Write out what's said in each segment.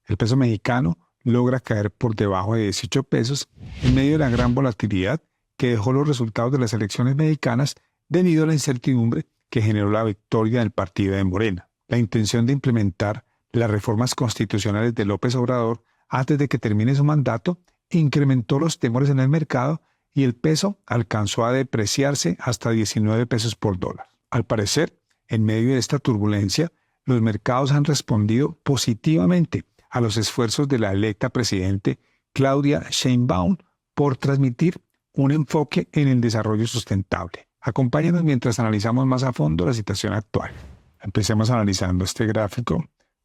El peso mexicano logra caer por debajo de 18 pesos en medio de la gran volatilidad que dejó los resultados de las elecciones mexicanas debido a la incertidumbre que generó la victoria del partido de Morena. La intención de implementar las reformas constitucionales de López Obrador antes de que termine su mandato incrementó los temores en el mercado y el peso alcanzó a depreciarse hasta 19 pesos por dólar. Al parecer, en medio de esta turbulencia, los mercados han respondido positivamente a los esfuerzos de la electa presidente Claudia Sheinbaum por transmitir un enfoque en el desarrollo sustentable. Acompáñanos mientras analizamos más a fondo la situación actual. Empecemos analizando este gráfico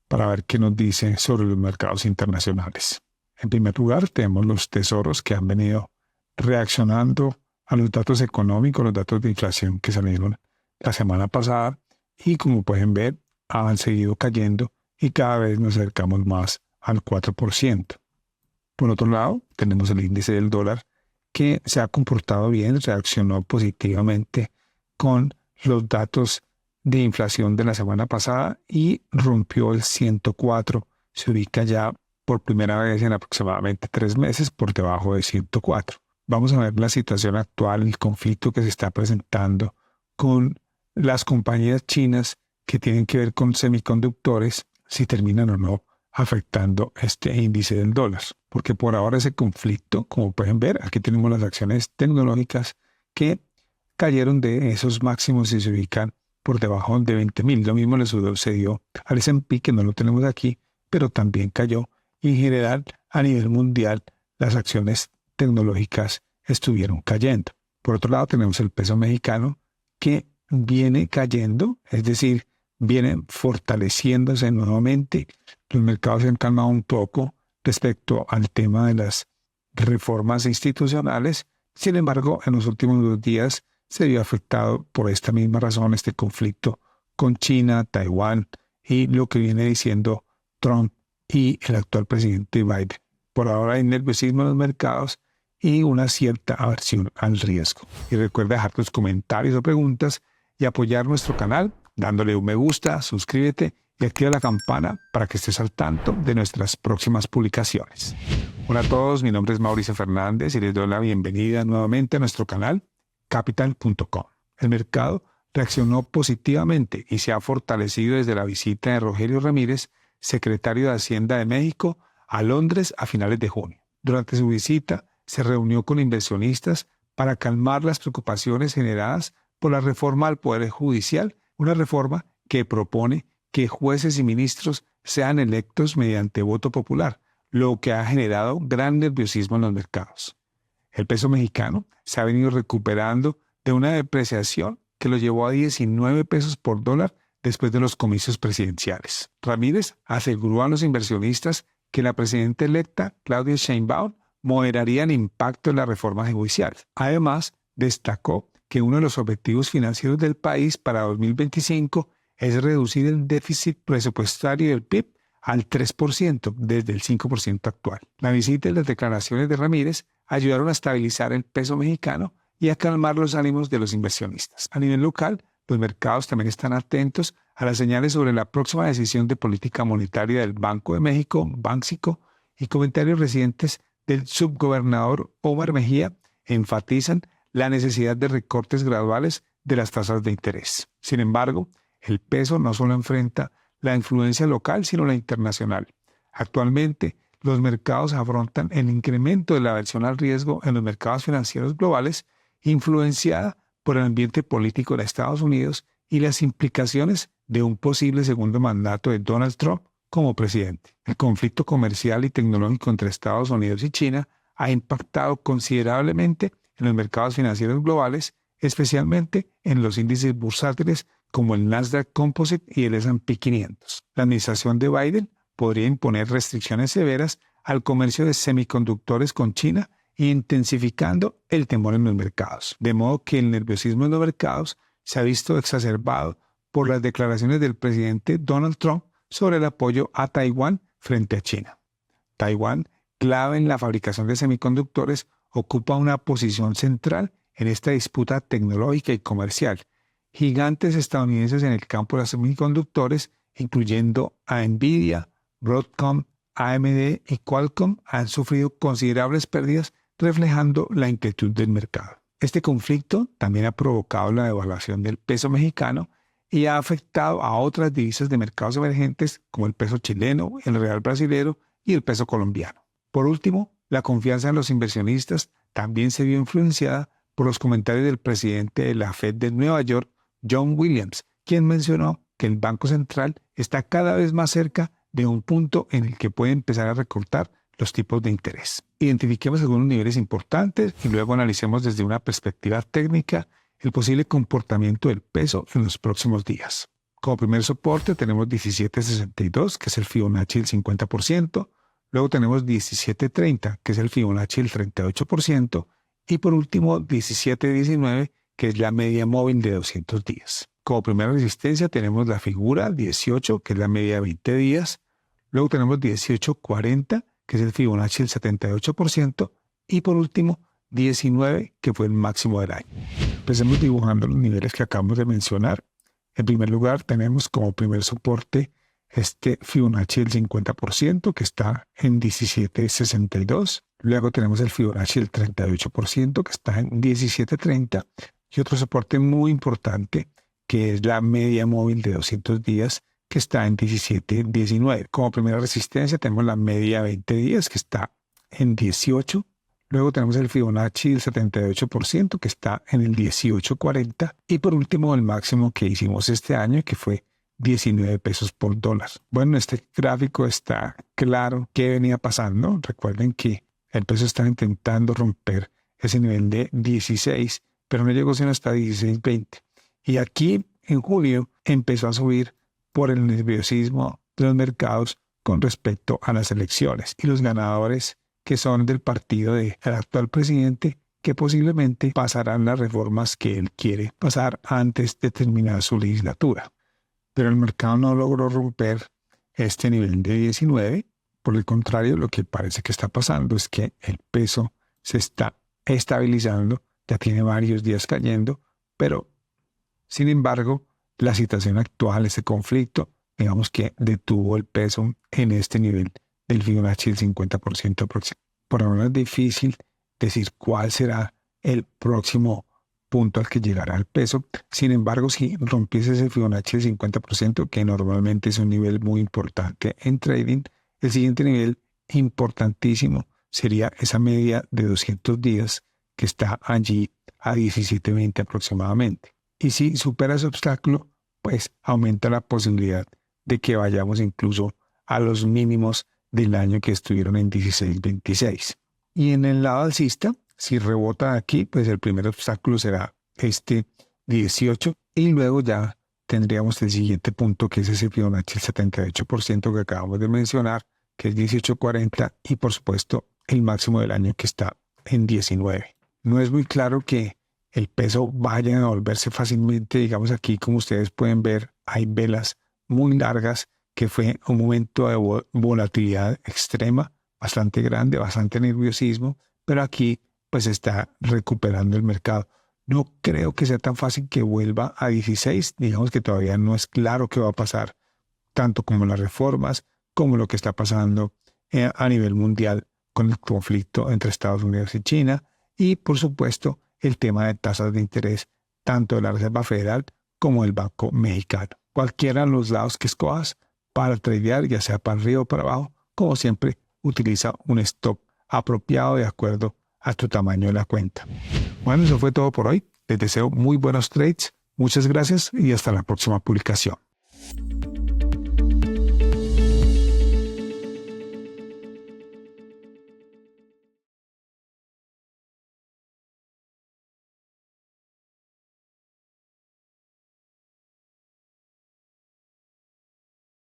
para ver qué nos dice sobre los mercados internacionales. En primer lugar, tenemos los tesoros que han venido reaccionando a los datos económicos, los datos de inflación que salieron la semana pasada y como pueden ver, han seguido cayendo y cada vez nos acercamos más al 4%. Por otro lado, tenemos el índice del dólar que se ha comportado bien, reaccionó positivamente con los datos de inflación de la semana pasada y rompió el 104. Se ubica ya por primera vez en aproximadamente 3 meses por debajo de 104. Vamos a ver la situación actual, el conflicto que se está presentando con las compañías chinas que tienen que ver con semiconductores, si terminan o no afectando este índice del dólar. Porque por ahora ese conflicto, como pueden ver, aquí tenemos las acciones tecnológicas que cayeron de esos máximos y se ubican por debajo de 20,000. Lo mismo le sucedió al S&P, que no lo tenemos aquí, pero también cayó. Y en general, a nivel mundial, las acciones tecnológicas estuvieron cayendo. Por otro lado, tenemos el peso mexicano que viene cayendo, es decir, viene fortaleciéndose nuevamente. Los mercados se han calmado un poco respecto al tema de las reformas institucionales. Sin embargo, en los últimos 2 días se vio afectado por esta misma razón este conflicto con China, Taiwán y lo que viene diciendo Trump y el actual presidente Biden. Por ahora hay nerviosismo en los mercados y una cierta aversión al riesgo. Y recuerda dejar tus comentarios o preguntas y apoyar nuestro canal dándole un me gusta, suscríbete y activa la campana para que estés al tanto de nuestras próximas publicaciones. Hola a todos, mi nombre es Mauricio Fernández y les doy la bienvenida nuevamente a nuestro canal Capital.com. El mercado reaccionó positivamente y se ha fortalecido desde la visita de Rogelio Ramírez, secretario de Hacienda de México, a Londres a finales de junio. Durante su visita se reunió con inversionistas para calmar las preocupaciones generadas por la reforma al Poder Judicial, una reforma que propone que jueces y ministros sean electos mediante voto popular, lo que ha generado gran nerviosismo en los mercados. El peso mexicano se ha venido recuperando de una depreciación que lo llevó a 19 pesos por dólar después de los comicios presidenciales. Ramírez aseguró a los inversionistas que la presidenta electa, Claudia Sheinbaum, moderaría el impacto de la reforma judicial. Además, destacó que uno de los objetivos financieros del país para 2025 es reducir el déficit presupuestario del PIB al 3% desde el 5% actual. La visita y las declaraciones de Ramírez ayudaron a estabilizar el peso mexicano y a calmar los ánimos de los inversionistas. A nivel local, los mercados también están atentos a las señales sobre la próxima decisión de política monetaria del Banco de México, Banxico, y comentarios recientes del subgobernador Omar Mejía enfatizan la necesidad de recortes graduales de las tasas de interés. Sin embargo, el peso no solo enfrenta la influencia local, sino la internacional. Actualmente, los mercados afrontan el incremento de la aversión al riesgo en los mercados financieros globales, influenciada por el ambiente político de Estados Unidos y las implicaciones de un posible segundo mandato de Donald Trump como presidente. El conflicto comercial y tecnológico entre Estados Unidos y China ha impactado considerablemente en los mercados financieros globales, especialmente en los índices bursátiles como el Nasdaq Composite y el S&P 500. La administración de Biden podría imponer restricciones severas al comercio de semiconductores con China, intensificando el temor en los mercados. De modo que el nerviosismo en los mercados se ha visto exacerbado por las declaraciones del presidente Donald Trump sobre el apoyo a Taiwán frente a China. Taiwán, clave en la fabricación de semiconductores, ocupa una posición central en esta disputa tecnológica y comercial. Gigantes estadounidenses en el campo de los semiconductores, incluyendo a Nvidia, Broadcom, AMD y Qualcomm han sufrido considerables pérdidas, reflejando la inquietud del mercado. Este conflicto también ha provocado la devaluación del peso mexicano y ha afectado a otras divisas de mercados emergentes como el peso chileno, el real brasilero y el peso colombiano. Por último, la confianza en los inversionistas también se vio influenciada por los comentarios del presidente de la Fed de Nueva York, John Williams, quien mencionó que el Banco Central está cada vez más cerca de un punto en el que puede empezar a recortar los tipos de interés. Identifiquemos algunos niveles importantes y luego analicemos desde una perspectiva técnica el posible comportamiento del peso en los próximos días. Como primer soporte tenemos 17.62, que es el Fibonacci del 50%, luego tenemos 17.30, que es el Fibonacci del 38%, y por último 17.19, que es la media móvil de 200 días. Como primera resistencia tenemos la figura 18, que es la media de 20 días, luego tenemos 18.40, que es el Fibonacci del 78%, y por último 19, que fue el máximo del año. Empecemos dibujando los niveles que acabamos de mencionar. En primer lugar tenemos como primer soporte este Fibonacci del 50%, que está en 17.62. Luego tenemos el Fibonacci del 38%, que está en 17.30. Y otro soporte muy importante, que es la media móvil de 200 días, que está en 17.19. Como primera resistencia tenemos la media 20 días, que está en 18. Luego tenemos el Fibonacci del 78%, que está en el 18.40. Y por último, el máximo que hicimos este año, que fue 19 pesos por dólar. Bueno, en este gráfico está claro qué venía pasando. Recuerden que el peso está intentando romper ese nivel de 16, pero no llegó sino hasta 16.20. Y aquí, en julio, empezó a subir por el nerviosismo de los mercados con respecto a las elecciones y los ganadores que son del partido del actual presidente, que posiblemente pasarán las reformas que él quiere pasar antes de terminar su legislatura. Pero el mercado no logró romper este nivel de 19. Por el contrario, lo que parece que está pasando es que el peso se está estabilizando, ya tiene varios días cayendo, pero sin embargo, la situación actual, ese conflicto, digamos que detuvo el peso en este nivel del Fibonacci del 50% próximo. Por ahora es difícil decir cuál será el próximo punto al que llegará el peso. Sin embargo, si rompiese ese Fibonacci del 50%, que normalmente es un nivel muy importante en trading, el siguiente nivel importantísimo sería esa media de 200 días que está allí a 17.20 aproximadamente. Y si supera ese obstáculo, pues aumenta la posibilidad de que vayamos incluso a los mínimos del año que estuvieron en 16.26. Y en el lado alcista, si rebota aquí, pues el primer obstáculo será este 18 y luego ya tendríamos el siguiente punto, que es ese Fibonacci del 78% que acabamos de mencionar, que es 18.40 y por supuesto el máximo del año que está en 19. No es muy claro que el peso vaya a volverse fácilmente. Digamos aquí, como ustedes pueden ver, hay velas muy largas, que fue un momento de volatilidad extrema, bastante grande, bastante nerviosismo, pero aquí pues está recuperando el mercado. No creo que sea tan fácil que vuelva a 16, digamos que todavía no es claro qué va a pasar, tanto como las reformas, como lo que está pasando a nivel mundial con el conflicto entre Estados Unidos y China, y por supuesto el tema de tasas de interés, tanto de la Reserva Federal como del Banco Mexicano. Cualquiera de los lados que escojas para tradear, ya sea para arriba o para abajo, como siempre, utiliza un stop apropiado de acuerdo a tu tamaño de la cuenta. Bueno, eso fue todo por hoy. Les deseo muy buenos trades. Muchas gracias y hasta la próxima publicación.